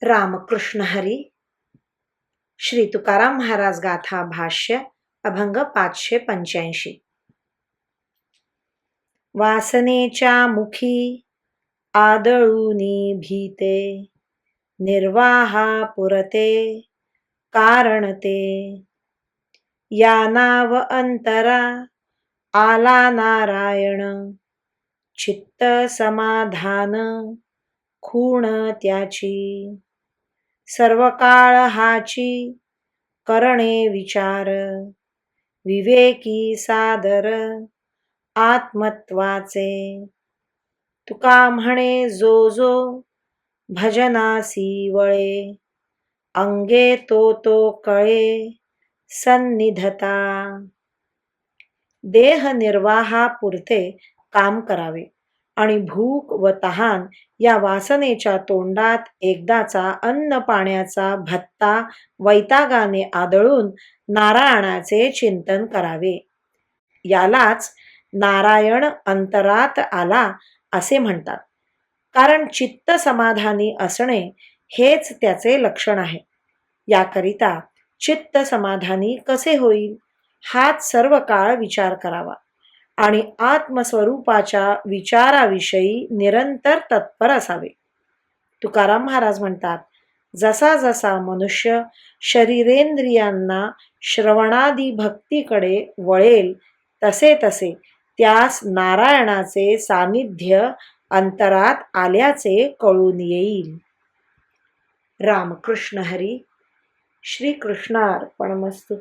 रामकृष्ण हरी. श्री तुकाराम महाराज गाथा भाष्य अभंग 585. वासनेच्या मुखी आदळूनी भीते, निर्वाहा पुरते कारण ते. या नाव अंतरा आला नारायण, चित्त समाधान खूण त्याची. सर्व काळ हाची करणे विचार, विवेकी सादर आत्मत्वाचे. तुका म्हणे जो जो भजनासी वळे, अंगे तो तो कळे सन्निधता. देह निर्वाहापुरते काम करावे आणि भूक व तहान या वासनेच्या तोंडात एकदाचा अन्न पाण्याचा भत्ता वैतागाने आदळून नारायणाचे चिंतन करावे. यालाच नारायण अंतरात आला असे म्हणतात. कारण चित्त समाधानी असणे हेच त्याचे लक्षण आहे. याकरिता चित्त समाधानी कसे होईल हाच सर्व काळ विचार करावा आणि आत्मस्वरूपाच्या विचाराविषयी निरंतर तत्पर असावे. तुकाराम महाराज म्हणतात, जसा जसा मनुष्य शरीरेंद्रियांना श्रवणादी भक्तीकडे वळेल तसे तसे त्यास नारायणाचे सानिध्य अंतरात आल्याचे कळून येईल. रामकृष्ण हरी. श्री कृष्णार्पणमस्तु.